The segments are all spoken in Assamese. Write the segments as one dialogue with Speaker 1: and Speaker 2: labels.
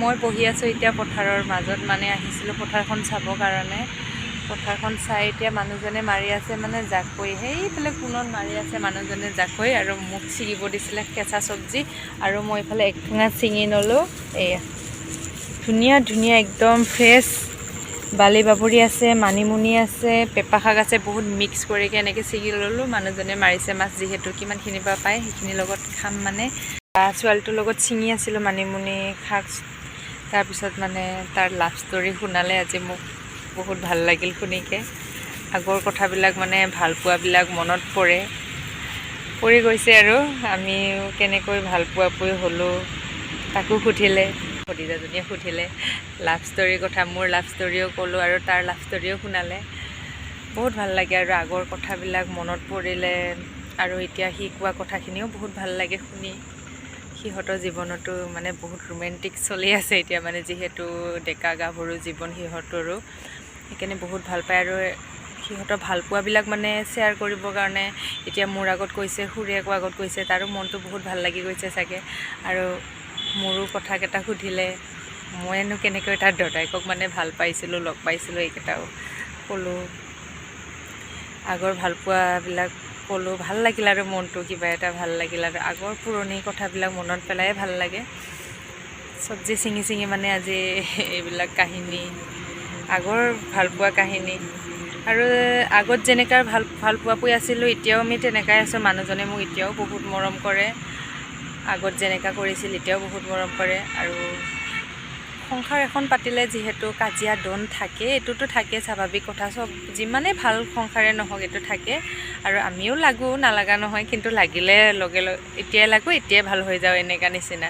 Speaker 1: মই বহি আছোঁ এতিয়া পথাৰৰ মাজত, মানে আহিছিলোঁ পথাৰখন চাবৰ কাৰণে। পথাৰখন চাই এতিয়া মানুহজনে মাৰি আছে মানে জাকৈ, সেইফালে কোনত মাৰি আছে মানুহজনে জাকৈ, আৰু মোক ছিঙিব দিছিলে কেঁচা চব্জি, আৰু মই এইফালে এক ঠুঙা ছিঙি ল'লোঁ। এয়া ধুনীয়া ধুনীয়া একদম ফ্ৰেছ বালি বাবৰি আছে, মানিমুনি আছে, পেঁপা শাক আছে, বহুত মিক্স কৰিকৈ এনেকৈ ছিঙি ল'লোঁ। মানুহজনে মাৰিছে মাছ, যিহেতু কিমানখিনি বা পায় সেইখিনিৰ লগত খাম মানে। ছোৱালীটোৰ লগত ছিঙি আছিলোঁ মানিমুনি শাক। তাৰপিছত মানে তাৰ লাভ ষ্টৰী শুনালে আজি মোক, বহুত ভাল লাগিল শুনিকৈ। আগৰ কথাবিলাক মানে ভালপোৱাবিলাক মনত পৰি গৈছে, আৰু আমিও কেনেকৈ ভালপোৱা পুই হ'লোঁ তাকো সুধিলে, ভতিজাজনীয়ে সুধিলে লাভ ষ্টৰীৰ কথা। মোৰ লাভ ষ্টৰীও ক'লোঁ আৰু তাৰ লাভ ষ্টৰীও শুনালে। বহুত ভাল লাগে আৰু আগৰ কথাবিলাক মনত পৰিলে, আৰু এতিয়া সি কোৱা কথাখিনিও বহুত ভাল লাগে শুনি। সিহঁতৰ জীৱনতো মানে বহুত ৰোমেণ্টিক চলি আছে এতিয়া, মানে যিহেতু ডেকা গাভৰু জীৱন সিহঁতৰো, সেইকাৰণে বহুত ভাল পায়। আৰু সিহঁতৰ ভালপোৱাবিলাক মানে শ্বেয়াৰ কৰিবৰ কাৰণে এতিয়া মোৰ আগত কৈছে, খুৰীয়েকৰ আগত কৈছে, তাৰো মনটো বহুত ভাল লাগি গৈছে চাগে। আৰু মোৰো কথাকেইটা সুধিলে, মইনো কেনেকৈ তাৰ দদায়েকক মানে ভাল পাইছিলোঁ, লগ পাইছিলোঁ, এইকেইটাও ক'লোঁ। আগৰ ভালপোৱাবিলাক ক'লোঁ, ভাল লাগিল আৰু মনটো কিবা এটা ভাল লাগিল, আৰু আগৰ পুৰণি কথাবিলাক মনত পেলাই ভাল লাগে। চব্জি ছিঙি ছিঙি মানে আজি এইবিলাক কাহিনী, আগৰ ভালপোৱা কাহিনী। আৰু আগত যেনেকুৱা ভালপোৱা পুই আছিলোঁ, এতিয়াও আমি তেনেকাই আছোঁ। মানুহজনে মোক এতিয়াও বহুত মৰম কৰে, আগত যেনেকুৱা কৰিছিল এতিয়াও বহুত মৰম কৰে। আৰু সংসাৰ এখন পাতিলে যিহেতু কাজিয়া দন থাকে, এইটোতো থাকে স্বাভাৱিক কথা, চব যিমানেই ভাল সংসাৰে নহওক এইটো থাকে। আৰু আমিও লাগোঁ, নালাগা নহয়, কিন্তু লাগিলে লগে লগে এতিয়াই লাগোঁ এতিয়াই ভাল হৈ যাওঁ, এনেকুৱা নিচিনা।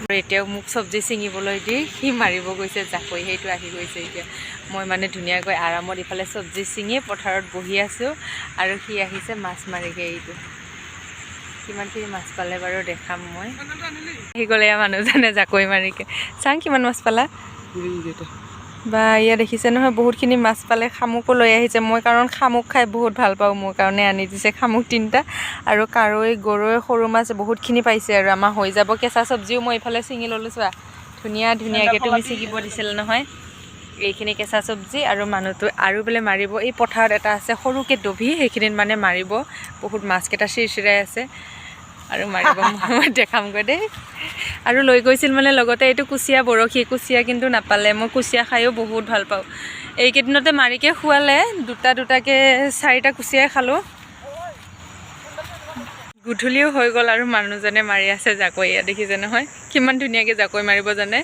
Speaker 1: আৰু এতিয়াও মোক চব্জি ছিঙিবলৈ দি সি মাৰিব গৈছে জাকৈ, সেইটো আহি গৈছে এতিয়া। মই মানে ধুনীয়াকৈ আৰামত ইফালে চব্জি ছিঙি পথাৰত বহি আছোঁ, আৰু সি আহিছে মাছ মাৰিকে। এইটো কিমানখিনি মাছ পালে বাৰু দেখাম মই। আহি গ'লে মানুহজনে জাকৈ মাৰিকে। চাং কিমান মাছ পালা? বা ইয়াত দেখিছে নহয়, বহুতখিনি মাছ পালে। শামুকো লৈ আহিছে, মই কাৰণ শামুক খাই বহুত ভাল পাওঁ, মোৰ কাৰণে আনি দিছে শামুক 3টা। আৰু কাৰৈ, গৰৈ, সৰু মাছ বহুতখিনি পাইছে, আৰু আমাৰ হৈ যাব। কেঁচা চব্জিও মই এইফালে ছিঙি ল'লোঁ, চোৱা ধুনীয়া ধুনীয়াকৈ। তুমি ছিঙিব দিছিল নহয় এইখিনি কেঁচা চব্জি। আৰু মানুহটো আৰু বোলে মাৰিব, এই পথাৰত এটা আছে সৰুকৈ ডভি, সেইখিনিত মানে মাৰিব। বহুত মাছকেইটা চিৰচিৰাই আছে, আৰু মাৰিব। মই দেখামগৈ দেই। আৰু লৈ গৈছিল মানে লগতে এইটো কুচিয়া বৰশী, কুচিয়া কিন্তু নাপালে। মই কুচিয়া খায়ো বহুত ভাল পাওঁ। এইকেইদিনতে মাৰিকে খোৱালে, দুটাকৈ 4টা কুচিয়াই খালোঁ। গধূলিও হৈ গ'ল, আৰু মানুহজনে মাৰি আছে জাকৈ। ইয়াত দেখিছে নহয় কিমান ধুনীয়াকৈ জাকৈ মাৰিব জানে।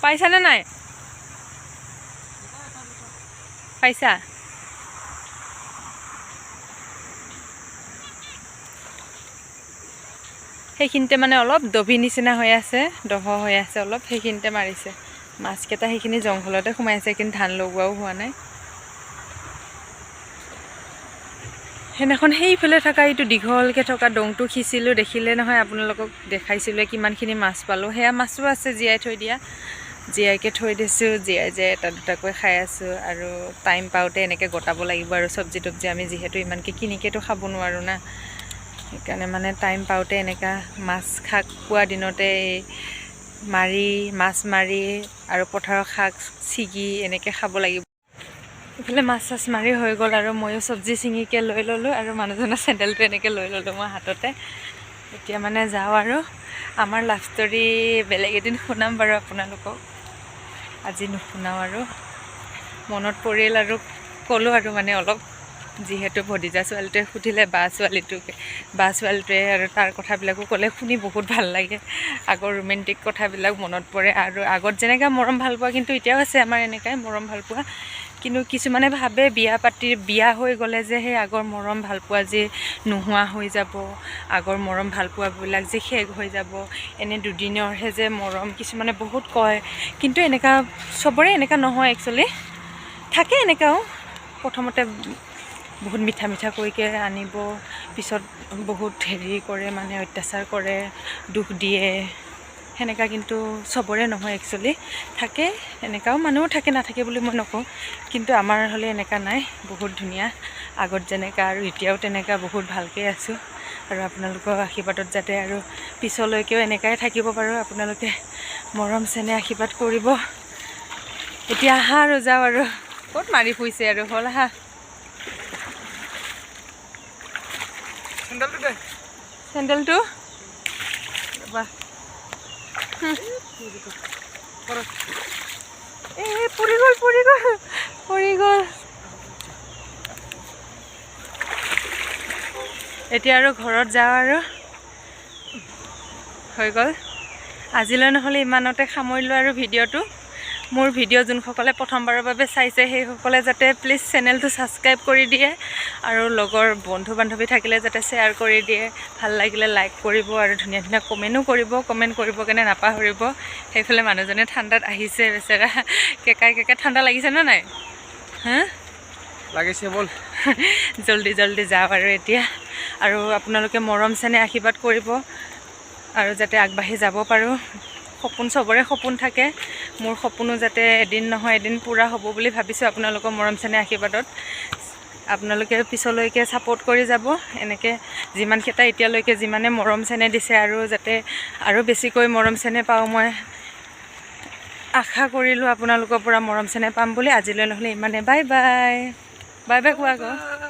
Speaker 1: পাইছানে নাই? পাইছা? সেইখিনিতে মানে অলপ ডভি নিচিনা হৈ আছে, দহ হৈ আছে অলপ, সেইখিনিতে মাৰিছে মাছকেইটা। সেইখিনি জংঘলতে সোমাই আছে, কিন্তু ধান লগোৱাও হোৱা নাই। সেইদিনাখন সেইফালে থকা এইটো দীঘলকৈ থকা ডংটো সিঁচিলোঁ, দেখিলে নহয় আপোনালোকক দেখাইছিলোঁ কিমানখিনি মাছ পালোঁ। সেয়া মাছো আছে জীয়াই থৈ দিয়া, জীয়াইকৈ থৈ দিছোঁ। জীয়াই এটা দুটাকৈ খাই আছোঁ। আৰু টাইম পাওঁতে এনেকৈ গোটাব লাগিব, আৰু চব্জি তব্জি আমি যিহেতু ইমানকৈ কিনিকেতো খাব নোৱাৰোঁ না, সেইকাৰণে মানে টাইম পাওঁতে এনেকুৱা মাছ শাক পোৱা দিনতে মাছ মাৰি আৰু পথাৰৰ শাক ছিগি এনেকৈ খাব লাগিব। এইফালে মাছ চাছ মাৰি হৈ গ'ল, আৰু ময়ো চব্জি ছিঙিকৈ লৈ ল'লোঁ, আৰু মানুহজনৰ চেণ্ডেলটো এনেকৈ লৈ ল'লোঁ মই হাততে। এতিয়া মানে যাওঁ, আৰু আমাৰ লাভ ষ্টৰী বেলেগ এদিন শুনাম বাৰু আপোনালোকক, আজি নুশুনাওঁ। আৰু মনত পৰিল আৰু ক'লোঁ, আৰু মানে অলপ, যিহেতু ভতিজা ছোৱালীটোৱে সুধিলে, বা ছোৱালীটোৱে আৰু তাৰ কথাবিলাকো ক'লে, শুনি বহুত ভাল লাগে। আগৰ ৰোমেণ্টিক কথাবিলাক মনত পৰে, আৰু আগত যেনেকৈ মৰম ভাল পোৱা কিন্তু এতিয়াও আছে আমাৰ এনেকুৱাই মৰম ভাল পোৱা। কিন্তু কিছুমানে ভাবে বিয়া হৈ গ'লে যে সেই আগৰ মৰম ভালপোৱা যে নোহোৱা হৈ যাব, আগৰ মৰম ভালপোৱাবিলাক যে শেষ হৈ যাব, এনে দুদিনৰহে যে মৰম, কিছুমানে বহুত কয়। কিন্তু এনেকুৱা চবৰে এনেকুৱা নহয় একচুৱেলি, থাকে এনেকুৱাও। প্ৰথমতে বহুত মিঠা মিঠা কৈকে আনিব, পিছত বহুত কৰে, মানে অত্যাচাৰ কৰে, দুখ দিয়ে, সেনেকুৱা। কিন্তু চবৰে নহয় একচুৱেলি, থাকে এনেকুৱাও মানুহো থাকে, নাথাকে বুলি মই নকওঁ। কিন্তু আমাৰ হ'লে এনেকুৱা নাই, বহুত ধুনীয়া। আগত যেনেকুৱা আৰু এতিয়াও তেনেকুৱা বহুত ভালকৈ আছোঁ। আৰু আপোনালোকৰ আশীৰ্বাদত যাতে আৰু পিছলৈকেও এনেকাই থাকিব পাৰোঁ। আপোনালোকে মৰম চেনেহ আশীৰ্বাদ কৰিব। এতিয়া আহা আৰু যাওঁ আৰু ক'ত মাৰি ফুৰিছে আৰু হ'ল আহা। চেণ্ডেলটো ৰ'বা এই পৰি গ'ল এতিয়া আৰু ঘৰত যাওঁ আৰু হৈ গ'ল। আজিলৈ নহ'লে ইমানতে সামৰিলোঁ আৰু ভিডিঅ'টো। মোৰ ভিডিঅ' যোনসকলে প্ৰথমবাৰৰ বাবে চাইছে সেইসকলে যাতে প্লিজ চেনেলটো ছাবস্ক্ৰাইব কৰি দিয়ে আৰু লগৰ বন্ধু বান্ধৱী থাকিলে যাতে শ্বেয়াৰ কৰি দিয়ে। ভাল লাগিলে লাইক কৰিব আৰু ধুনীয়া ধুনীয়া কমেণ্টো কৰিব। কমেণ্ট কৰিব কাৰণে নাপাহৰিব। সেইফালে মানুহজনে ঠাণ্ডাত আহিছে বেচেৰা, কেকাই ঠাণ্ডা লাগিছেনে নাই? হা
Speaker 2: লাগিছে বল।
Speaker 1: জল্দি যাওঁ আৰু এতিয়া। আৰু আপোনালোকে মৰম চেনেহ আশীৰ্বাদ কৰিব আৰু যাতে আগবাঢ়ি যাব পাৰোঁ। সপোন চবৰে সপোন থাকে। মোৰ সপোনো যাতে এদিন নহয় এদিন পূৰা হ'ব বুলি ভাবিছোঁ আপোনালোকৰ মৰম চেনেহ আশীৰ্বাদত। আপোনালোকে পিছলৈকে ছাপোৰ্ট কৰি যাব এনেকৈ। যিমানকেইটা এতিয়ালৈকে যিমানে মৰম চেনেহ দিছে আৰু যাতে আৰু বেছিকৈ মৰম চেনেহ পাওঁ মই আশা কৰিলোঁ আপোনালোকৰ পৰা মৰম চেনেহ পাম বুলি। আজিলৈ নহ'লে ইমানে। বাই বাই কোৱা আকৌ।